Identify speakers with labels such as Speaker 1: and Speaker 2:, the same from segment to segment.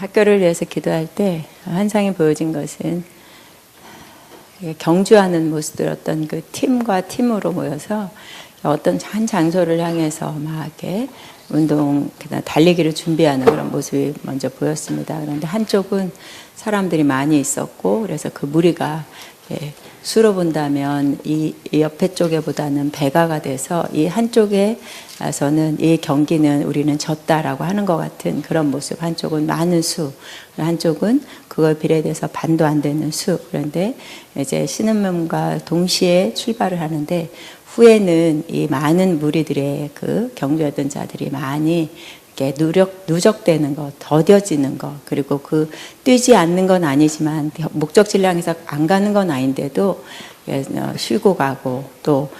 Speaker 1: 학교를 위해서 기도할 때 환상이 보여진 것은 경주하는 모습들, 어떤 그 팀과 팀으로 모여서 어떤 한 장소를 향해서 막 이렇게 운동, 달리기를 준비하는 그런 모습이 먼저 보였습니다. 그런데 한쪽은 사람들이 많이 있었고, 그래서 그 무리가 수로 본다면 이 옆에 쪽에보다는 배가가 돼서 이 한쪽에서는 이 경기는 우리는 졌다라고 하는 것 같은 그런 모습. 한쪽은 많은 수, 한쪽은 그걸 비례돼서 반도 안 되는 수. 그런데 이제 신음음과 동시에 출발을 하는데 후에는 이 많은 무리들의 그 경주하던 자들이 많이 이렇게 누적되는 것, 더뎌지는 것, 그리고 그 뛰지 않는 건 아니지만 목적지를 향해서 안 가는 건 아닌데도 쉬고 가고 또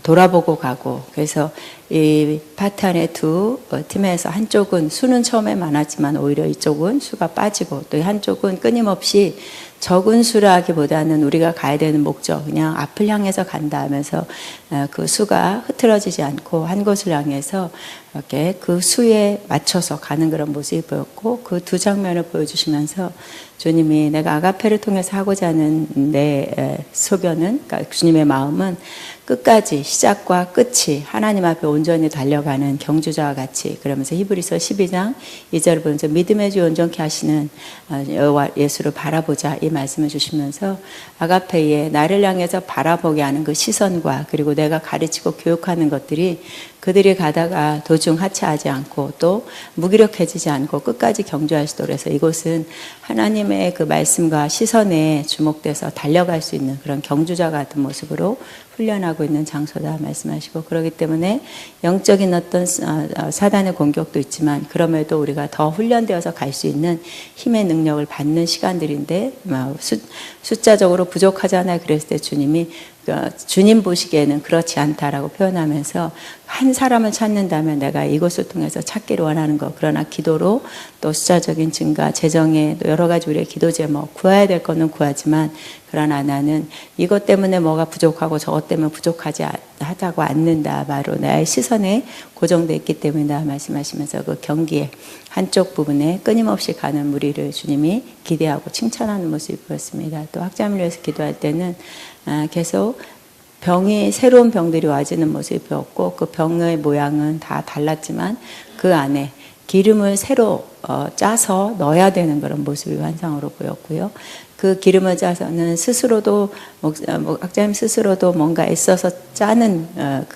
Speaker 1: 돌아보고 가고, 그래서 이 파트 안에 두 팀에서 한쪽은 수는 처음에 많았지만 오히려 이쪽은 수가 빠지고, 또 한쪽은 끊임없이 적은 수라기보다는 우리가 가야 되는 목적, 그냥 앞을 향해서 간다 하면서 그 수가 흐트러지지 않고 한 곳을 향해서 이렇게 그 수에 맞춰서 가는 그런 모습이 보였고, 그 두 장면을 보여주시면서 주님이 내가 아가페를 통해서 하고자 하는 내 소견은, 그러니까 주님의 마음은 끝까지 시작과 끝이 하나님 앞에 온전히 달려가는 경주자와 같이, 그러면서 히브리서 12장 2절을 보면서 믿음의 주 온전케 하시는 여호와 예수를 바라보자 이 말씀을 주시면서 아가페에 나를 향해서 바라보게 하는 그 시선과, 그리고 내가 가르치고 교육하는 것들이 그들이 가다가 도중 하차하지 않고 또 무기력해지지 않고 끝까지 경주하시도록 해서 이곳은 하나님의 그 말씀과 시선에 주목돼서 달려갈 수 있는 그런 경주자 같은 모습으로 훈련하고 있는 장소다 말씀하시고, 그렇기 때문에 영적인 어떤 사단의 공격도 있지만 그럼에도 우리가 더 훈련되어서 갈 수 있는 힘의 능력을 받는 시간들인데, 숫자적으로 부족하잖아요. 그랬을 때 주님이 주님 보시기에는 그렇지 않다라고 표현하면서 한 사람을 찾는다면 내가 이곳을 통해서 찾기를 원하는 것, 그러나 기도로 또 숫자적인 증가, 재정에 여러 가지 우리의 기도 제목, 구해야 될 거는 구하지만 그러나 나는 이것 때문에 뭐가 부족하고 저것 때문에 부족하지 하자고 않는다. 바로 나의 시선에 고정되어 있기 때문이다 말씀하시면서 그 경기의 한쪽 부분에 끊임없이 가는 무리를 주님이 기대하고 칭찬하는 모습이 보였습니다. 또 학자를 위해서 기도할 때는 계속 새로운 병들이 와지는 모습이 보였고, 그 병의 모양은 다 달랐지만 그 안에 기름을 새로 짜서 넣어야 되는 그런 모습이 환상으로 보였고요. 그 기름을 짜서는 스스로도, 학자님 스스로도 뭔가 애써서 짜는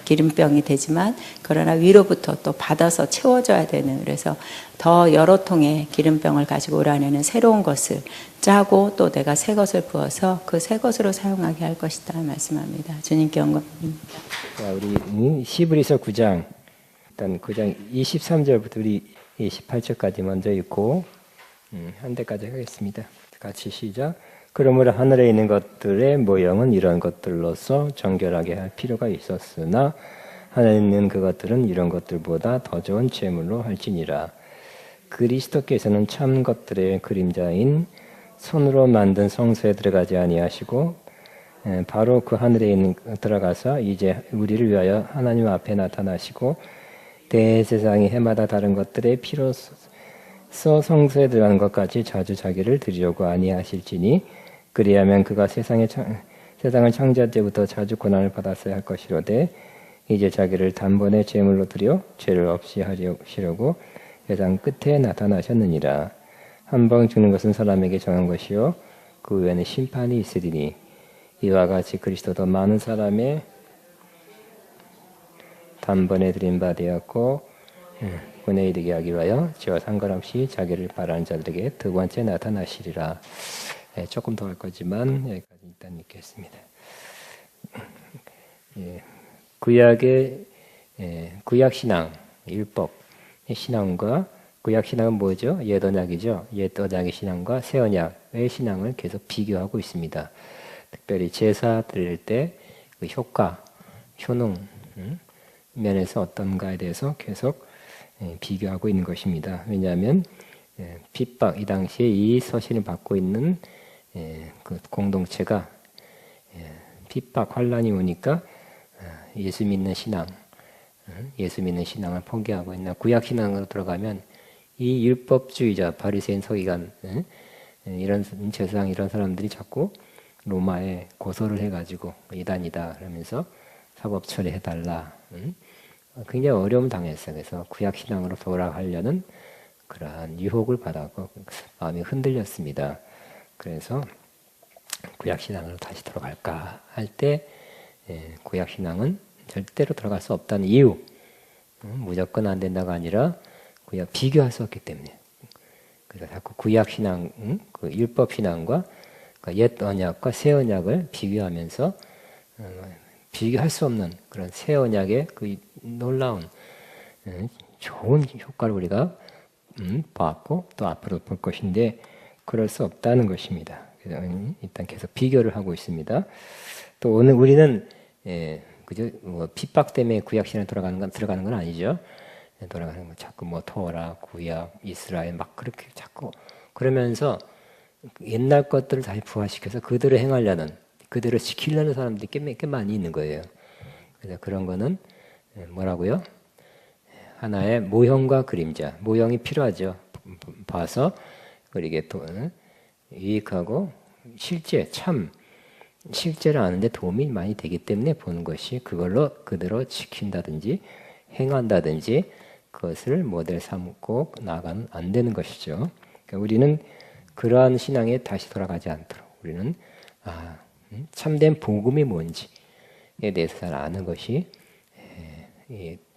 Speaker 1: 기름병이 되지만, 그러나 위로부터 또 받아서 채워져야 되는, 그래서 더 여러 통의 기름병을 가지고 오라내는 새로운 것을 짜고 또 내가 새 것을 부어서 그 새 것으로 사용하게 할 것이다 말씀합니다. 주님께 영광입니다.
Speaker 2: 자, 우리 히브리서 9장, 일단 9장 23절부터 우리 28절까지 먼저 읽고 한 대까지 하겠습니다. 같이 시작. 그러므로 하늘에 있는 것들의 모형은 이런 것들로서 정결하게 할 필요가 있었으나 하늘에 있는 그것들은 이런 것들보다 더 좋은 제물로 할지니라. 그리스도께서는 참 것들의 그림자인 손으로 만든 성소에 들어가지 아니하시고 바로 그 하늘에 있는 들어가서 이제 우리를 위하여 하나님 앞에 나타나시고 대세상이 해마다 다른 것들의 피로써 성소에 들어가는 것까지 자주 자기를 드리려고 아니하실지니 그리하면 그가 세상을 창조할 때부터 자주 고난을 받았어야 할 것이로되 이제 자기를 단번에 제물로 드려 죄를 없이 하시려고 세상 끝에 나타나셨느니라. 한 번 죽는 것은 사람에게 정한 것이요 그 후에는 심판이 있으리니 이와 같이 그리스도도 많은 사람의 단번에 드린 바 되었고 은혜 이르게 하기 위하여 죄와 상관없이 자기를 바라는 자들에게 두 번째 나타나시리라. 조금 더 할 거지만 여기까지 일단 읽겠습니다. 구약의 구약 신앙, 율법 신앙과 구약 신앙은 뭐죠? 옛 언약이죠. 옛 언약의 신앙과 새 언약의 신앙을 계속 비교하고 있습니다. 특별히 제사 드릴 때 그 효과, 효능 면에서 어떤가에 대해서 계속 비교하고 있는 것입니다. 왜냐하면 핍박, 이 당시에 이 서신을 받고 있는 그 공동체가 핍박, 환란이 오니까 예수 믿는 신앙을 포기하고 있나. 구약 신앙으로 들어가면 이 율법주의자 바리새인 서기관 이런 제사장 이런 사람들이 자꾸 로마에 고소를 해가지고 이단이다 그러면서 사법 처리해달라. 굉장히 어려움을 당했어요. 그래서 구약 신앙으로 돌아가려는 그러한 유혹을 받았고 마음이 흔들렸습니다. 그래서 구약 신앙으로 다시 돌아갈까 할 때 구약 신앙은 절대로 들어갈 수 없다는 이유, 무조건 안 된다가 아니라 구약 비교할 수 없기 때문에. 그래서 자꾸 구약 신앙, 그 율법 신앙과 옛 언약과 새 언약을 비교하면서 비교할 수 없는 그런 새 언약의 그 놀라운 좋은 효과를 우리가 봤고 또 앞으로 볼 것인데 그럴 수 없다는 것입니다. 그래서 일단 계속 비교를 하고 있습니다. 또 오늘 우리는 그죠? 뭐 핍박 때문에 구약 신앙에 들어가는 건 아니죠. 돌아가는 거 자꾸 뭐 토라, 구약, 이스라엘 막 그렇게 자꾸 그러면서 옛날 것들을 다시 부활시켜서 그대로 행하려는 그대로 지키려는 사람들이 꽤 많이 있는 거예요. 그래서 그런 거는 뭐라고요? 하나의 모형과 그림자, 모형이 필요하죠. 봐서 이게 또 유익하고 실제를 아는데 도움이 많이 되기 때문에 보는 것이 그걸로 그대로 지킨다든지 행한다든지 그것을 모델 삼고 나가면 안 되는 것이죠. 그러니까 우리는 그러한 신앙에 다시 돌아가지 않도록 우리는 참된 복음이 뭔지에 대해서 잘 아는 것이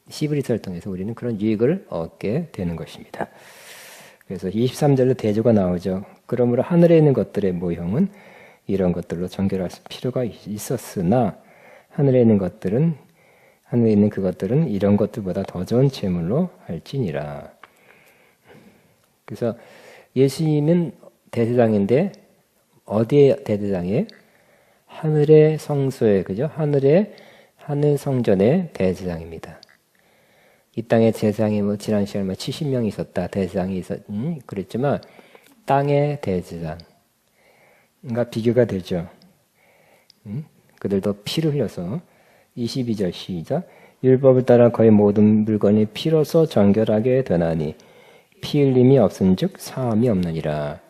Speaker 2: 히브리서를 통해서 우리는 그런 유익을 얻게 되는 것입니다. 그래서 23절로 대조가 나오죠. 그러므로 하늘에 있는 것들의 모형은 이런 것들로 정결할 필요가 있었으나 하늘에 있는 그것들은 이런 것들보다 더 좋은 제물로 할지니라. 그래서 예수님은 대제사장인데 어디에 대제사장이에요? 하늘의 성소에, 그죠? 하늘 성전의 대제사장입니다. 이 땅의 제사장이 뭐 지난 시간에 70명이 있었다. 대제사장이 그랬지만 땅의 대제사장. 그러니까 비교가 되죠. 그들도 피를 흘려서 22절 시작. 율법을 따라 거의 모든 물건이 피로써 정결하게 되나니 피 흘림이 없은즉 사함이 없느니라.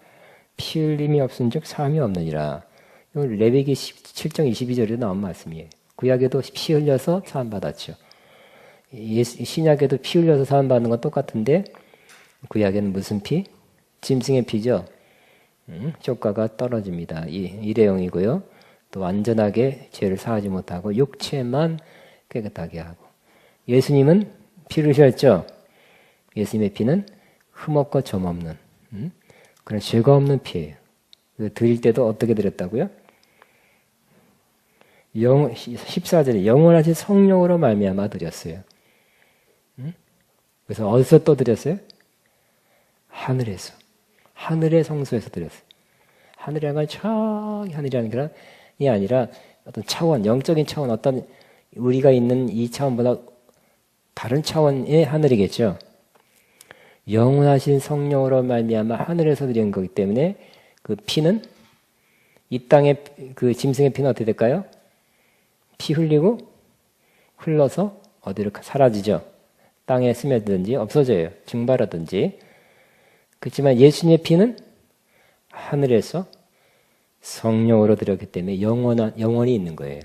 Speaker 2: 피 흘림이 없은즉 사함이 없느니라. 이건 레위기 7장 22절에 나온 말씀이에요. 구약에도 피 흘려서 사함 받았죠. 신약에도 피 흘려서 사함 받는 건 똑같은데 구약에는 무슨 피? 짐승의 피죠. 효과가 떨어집니다. 일회용이고요. 또 완전하게 죄를 사하지 못하고 육체만 깨끗하게 하고. 예수님은 피를 흘렸죠. 예수님의 피는 흠없고 점 없는 그런 죄가 없는 피예요. 드릴 때도 어떻게 드렸다고요? 14절에 영원하신 성령으로 말미암아 드렸어요. 그래서 어디서 또 드렸어요? 하늘에서. 하늘의 성소에서 드렸어요. 하늘이라는 건 저기 하늘이라는 게 아니라 어떤 차원, 영적인 차원, 어떤 우리가 있는 이 차원보다 다른 차원의 하늘이겠죠. 영원하신 성령으로 말미암아 하늘에서 드린 거기 때문에 그 피는 이 땅의 그 짐승의 피는 어떻게 될까요? 피 흘리고 흘러서 어디로 사라지죠. 땅에 스며들든지 없어져요. 증발하든지. 그렇지만 예수님의 피는 하늘에서 성령으로 드렸기 때문에 영원히 있는 거예요.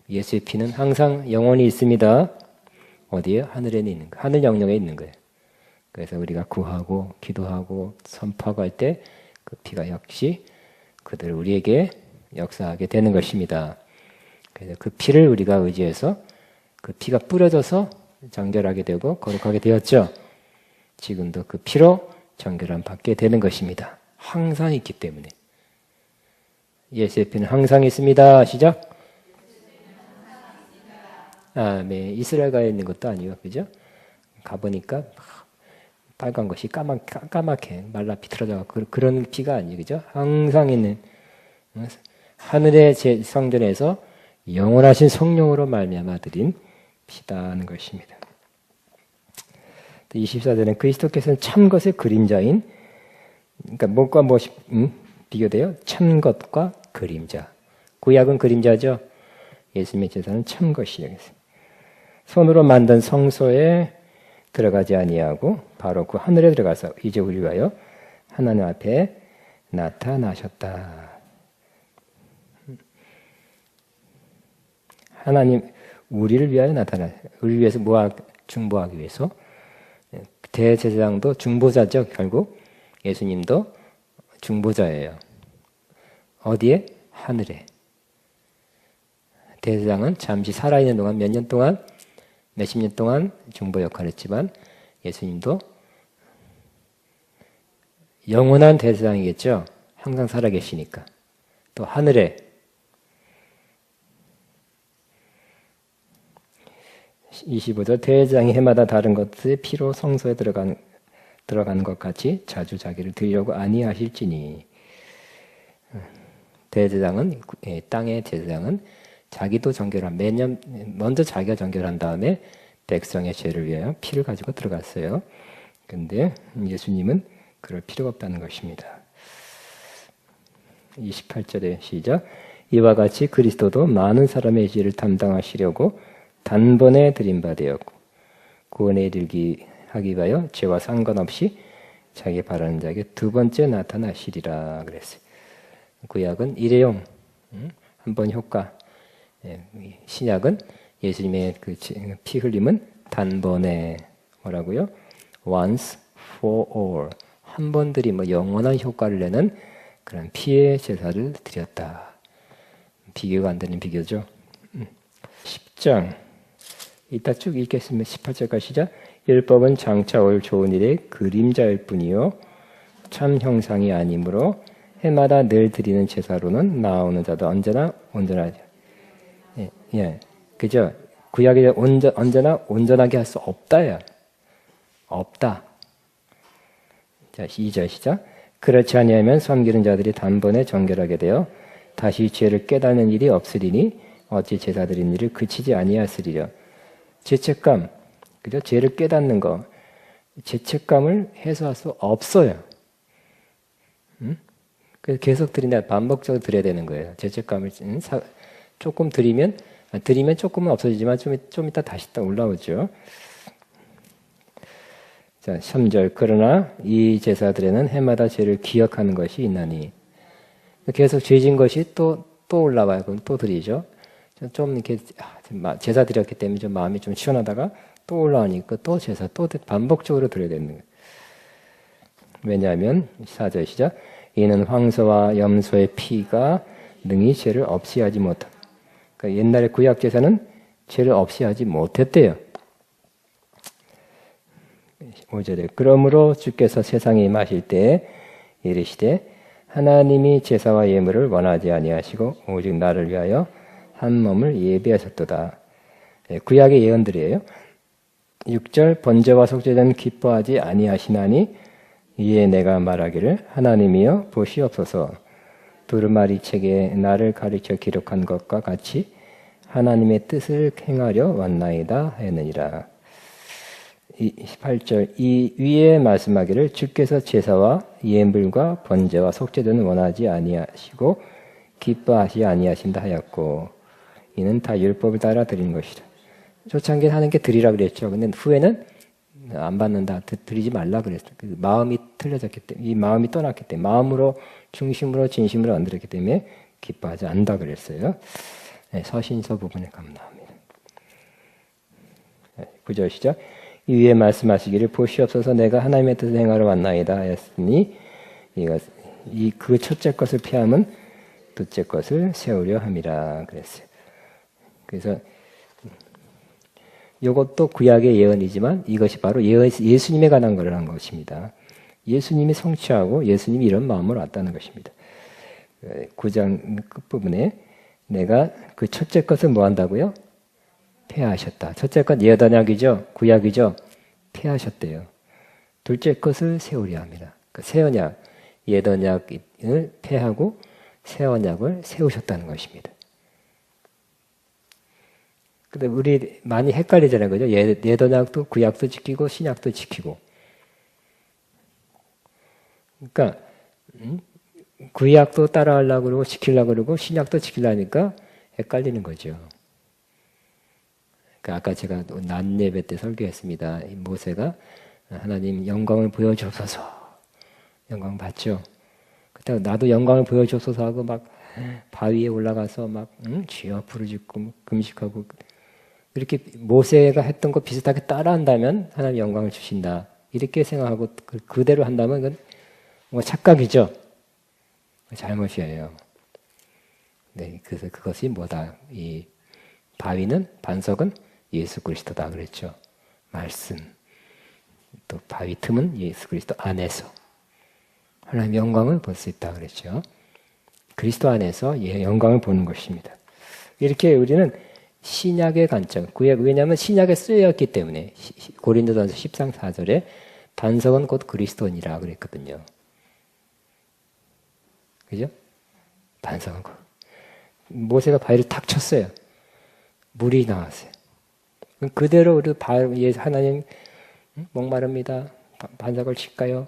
Speaker 2: 예수의 피는 항상 영원히 있습니다. 어디에요? 하늘에 있는 거예요. 하늘 영역에 있는 거예요. 그래서 우리가 구하고 기도하고 선포하고 할 때 그 피가 역시 그들 우리에게 역사하게 되는 것입니다. 그래서 그 피를 우리가 의지해서 그 피가 뿌려져서 정결하게 되고 거룩하게 되었죠. 지금도 그 피로 정결함 받게 되는 것입니다. 항상 있기 때문에. 예수의 피는 항상 있습니다. 시작. 네. 이스라엘 가에 있는 것도 아니고, 그죠? 가보니까 빨간 것이 까맣게 말라 비틀어져 그런 피가 아니에요, 그죠? 항상 있는 하늘의 성전에서 영원하신 성령으로 말미암아 드린 피다는 것입니다. 24절은 그리스도께서는 참 것의 그림자인, 그러니까 무엇과 무엇이 비교돼요? 참 것과 그림자. 구약은 그림자죠. 예수님의 제사는 참 것이라고 했습니다. 손으로 만든 성소에 들어가지 아니하고 바로 그 하늘에 들어가서 이제 우리 위하여 하나님 앞에 나타나셨다. 하나님 우리를 위하여 우리를 위해서 중보하기 위해서. 대제사장도 중보자죠. 결국 예수님도 중보자예요. 어디에? 하늘에. 대제사장은 잠시 살아있는 동안 몇 년 동안, 몇십 년 동안 중보 역할을 했지만 예수님도 영원한 대제사장이겠죠. 항상 살아계시니까. 또 하늘에 25절 대제사장이 해마다 다른 것의 피로 성소에 들어가는 것 같이 자주 자기를 드리려고 아니하실지니. 대제사장은 땅의 제사장은 자기도 정결한 매년 먼저 자기가 정결한 다음에 백성의 죄를 위하여 피를 가지고 들어갔어요. 그런데 예수님은 그럴 필요가 없다는 것입니다. 28절에 시작. 이와 같이 그리스도도 많은 사람의 죄를 담당하시려고 단번에 드림받았고 구원에 이르기 하기 위하여 죄와 상관없이 자기 바라는 자에게 두 번째 나타나시리라 그랬어요. 구약은 일회용, 한 번 효과. 신약은 예수님의 그 피 흘림은 단번에 뭐라고요? Once for all. 한 번 드리면 영원한 효과를 내는 그런 피의 제사를 드렸다. 비교가 안 되는 비교죠. 10장. 이따 쭉 읽겠습니다. 18절까지 시작. 율법은 장차 올 좋은 일의 그림자일 뿐이요 참 형상이 아니므로 해마다 늘 드리는 제사로는 나오는 자도 언제나 온전하죠. 예, 그죠? 구약에 언제나 온전하게 할 수 없다야. 없다. 자, 2절 시작. 그렇지 아니하면 섬기는 자들이 단번에 정결하게 되어 다시 죄를 깨닫는 일이 없으리니 어찌 제사 드린 일을 그치지 아니하으리려. 죄책감, 그죠? 죄를 깨닫는 거, 죄책감을 해소할 수 없어요. 그래서 계속 드린다, 반복적으로 드려야 되는 거예요. 죄책감을 조금 드리면 조금은 없어지지만 좀 이따 다시 또 올라오죠. 자, 3절. 그러나 이 제사들에는 해마다 죄를 기억하는 것이 있나니. 계속 죄진 것이 또 올라와요. 그럼 또 드리죠. 좀 이렇게 제사 드렸기 때문에 좀 마음이 좀 시원하다가 또 올라오니까 또 제사 또 반복적으로 드려야 되는 거예요. 왜냐하면 4절 시작. 이는 황소와 염소의 피가 능히 죄를 없이 하지 못하. 그러니까 옛날에 구약 제사는 죄를 없이 하지 못했대요. 5절에 그러므로 주께서 세상에 임하실 때에 이르시되 하나님이 제사와 예물을 원하지 아니하시고 오직 나를 위하여 한 몸을 예비하셨도다. 구약의 예언들이에요. 6절 번제와 속죄는 기뻐하지 아니하시나니 이에 내가 말하기를 하나님이여 보시옵소서. 두루마리 책에 나를 가르쳐 기록한 것과 같이 하나님의 뜻을 행하려 왔나이다 했느니라. 18절 이 위에 말씀하기를 주께서 제사와 예물과 번제와 속죄는 원하지 아니하시고 기뻐하시 아니하신다 하였고 이는 다 율법을 따라 드린 것이다. 초창기에 하는 게 드리라 그랬죠. 근데 후에는 안 받는다. 드리지 말라 그랬어요. 마음이 틀려졌기 때문에 이 마음이 떠났기 때문에 마음으로 중심으로 진심으로 안 드렸기 때문에 기뻐하지 않는다 그랬어요. 네, 서신서 부분에 가면 나옵니다. 9절 시작. 이 위에 말씀하시기를 보시옵소서 내가 하나님의 뜻을 행하러 왔나이다 하였으니 그 첫째 것을 피하면 둘째 것을 세우려 함이라 그랬어요. 그래서 이것도 구약의 예언이지만 이것이 바로 예수님에 관한 것을 한 것입니다. 예수님이 성취하고 예수님이 이런 마음으로 왔다는 것입니다. 9장 끝부분에 내가 그 첫째 것을 뭐 한다고요? 폐하셨다. 첫째 것 예언약이죠. 구약이죠. 폐하셨대요. 둘째 것을 세우려 합니다. 새 언약, 옛 언약을 폐하고 새 언약을 세우셨다는 것입니다. 근데 우리 많이 헷갈리잖아요. 그죠? 옛 언약도 구약도 지키고 신약도 지키고. 그러니까 구약도 따라하려고 그러고 지키려고 그러고 신약도 지키려니까 헷갈리는 거죠. 아까 제가 낮 예배 때 설교했습니다. 모세가 하나님 영광을 보여주소서. 영광 받죠. 그때 나도 영광을 보여주소서 하고 막 바위에 올라가서 막 주여 부르짖고 금식하고 이렇게 모세가 했던 거 비슷하게 따라한다면 하나님 영광을 주신다. 이렇게 생각하고 그대로 한다면 그건 뭔가 착각이죠. 잘못이에요. 네, 그래서 그것이 뭐다? 이 바위는 반석은 예수 그리스도다 그랬죠. 말씀. 또 바위 틈은 예수 그리스도 안에서 하나님의 영광을 볼 수 있다 그랬죠. 그리스도 안에서 영광을 보는 것입니다. 이렇게 우리는 신약의 관점, 왜냐하면 신약에 쓰였기 때문에 고린도전서 10장 4절에 반석은 곧 그리스도니라 그랬거든요. 그죠? 반석은 곧. 모세가 바위를 탁 쳤어요. 물이 나왔어요. 그대로 우리 하나님 목마릅니다. 반석을 칠까요?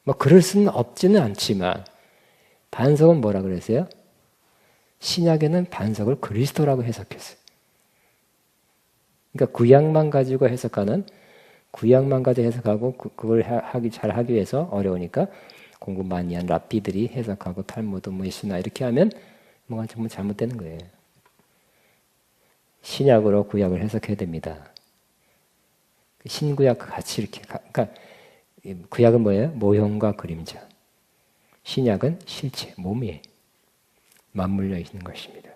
Speaker 2: 뭐 그럴 수는 없지는 않지만 반석은 뭐라 그랬어요? 신약에는 반석을 그리스도라고 해석했어요. 그러니까 구약만 가지고 해석하는 구약만 가지고 해석하고 그걸 잘 하기 위해서 어려우니까 공부 많이 한 랍비들이 해석하고 탈무드 뭐시나 이렇게 하면 뭔가 정말 잘못되는 거예요. 신약으로 구약을 해석해야 됩니다. 신구약 같이 이렇게 그러니까 구약은 뭐예요? 모형과 그림자. 신약은 실체, 몸이 맞물려 있는 것입니다.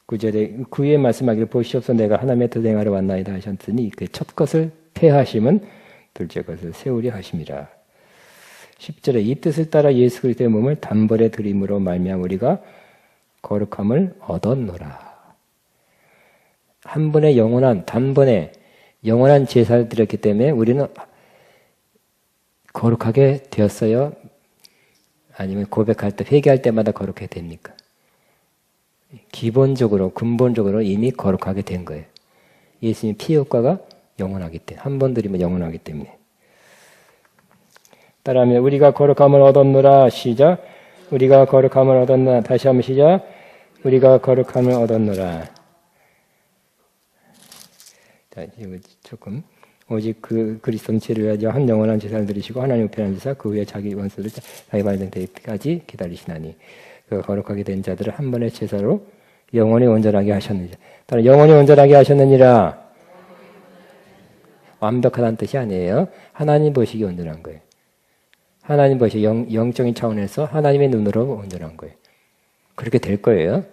Speaker 2: 구절에 그의 말씀하기를 보시옵소서 내가 하나님의 뜻 행하러 왔나이다 하셨으니 그 첫 것을 폐하심은 둘째 것을 세우려 하심이라. 10절에 이 뜻을 따라 예수 그리스도의 몸을 단번에 드림으로 말미암아 우리가 거룩함을 얻었노라. 한 번에 단번에 영원한 제사를 드렸기 때문에 우리는 거룩하게 되었어요? 아니면 고백할 때, 회개할 때마다 거룩하게 됩니까? 기본적으로, 근본적으로 이미 거룩하게 된 거예요. 예수님 피 효과가 영원하기 때문에, 한 번 드리면 영원하기 때문에. 따라하면 우리가 거룩함을 얻었노라. 시작. 우리가 거룩함을 얻었노라. 다시 한번 시작. 우리가 거룩함을 얻었노라. 자, 이거 조금. 오직 그 그리스도는 죄를 위하여 한 영원한 제사를 드리시고 하나님 우편한 제사 그 후에 자기 원수를 자기 발된 때까지 기다리시나니 그 거룩하게 된 자들을 한 번의 제사로 영원히 온전하게 하셨느니라. 따라 영원히 온전하게 하셨느니라. 완벽하다는 뜻이 아니에요. 하나님 보시기 온전한 거예요. 하나님 보시기 영적인 차원에서 하나님의 눈으로 온전한 거예요. 그렇게 될 거예요.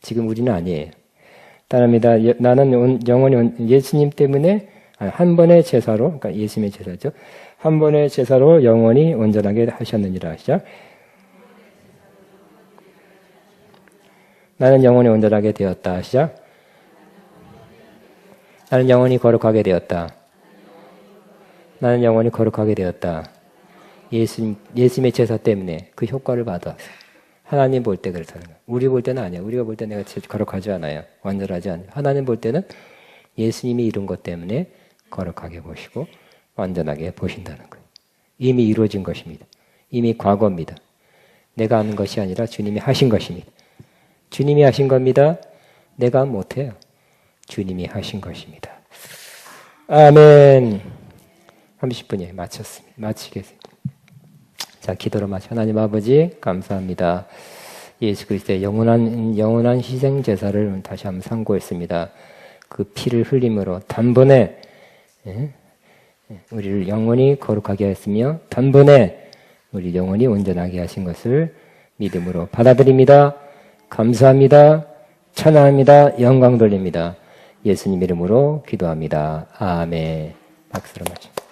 Speaker 2: 지금 우리는 아니에요. 따릅니다. 나는 영원히 예수님 때문에 한 번의 제사로, 그러니까 예수님의 제사죠. 한 번의 제사로 영원히 온전하게 하셨느니라. 시작. 나는 영원히 온전하게 되었다. 시작. 나는 영원히 거룩하게 되었다. 나는 영원히 거룩하게 되었다. 예수님의 제사 때문에 그 효과를 받아. 하나님 볼 때 그렇다는 거예요. 우리 볼 때는 아니에요. 우리가 볼 때 내가 거룩하지 않아요. 완전하지 않아요. 하나님 볼 때는 예수님이 이룬 것 때문에 거룩하게 보시고 완전하게 보신다는 거예요. 이미 이루어진 것입니다. 이미 과거입니다. 내가 하는 것이 아니라 주님이 하신 것입니다. 주님이 하신 겁니다. 내가 못해요. 주님이 하신 것입니다. 아멘. 30분이 마치겠습니다. 자, 기도로 마치 하나님 아버지 감사합니다. 예수 그리스도의 영원한 희생 제사를 다시 한번 상고했습니다. 그 피를 흘림으로 단번에 우리를 영원히 거룩하게 하였으며 단번에 우리 영원히 온전하게 하신 것을 믿음으로 받아들입니다. 감사합니다. 찬양합니다. 영광 돌립니다. 예수님 이름으로 기도합니다. 아멘. 박수로 마칩니다.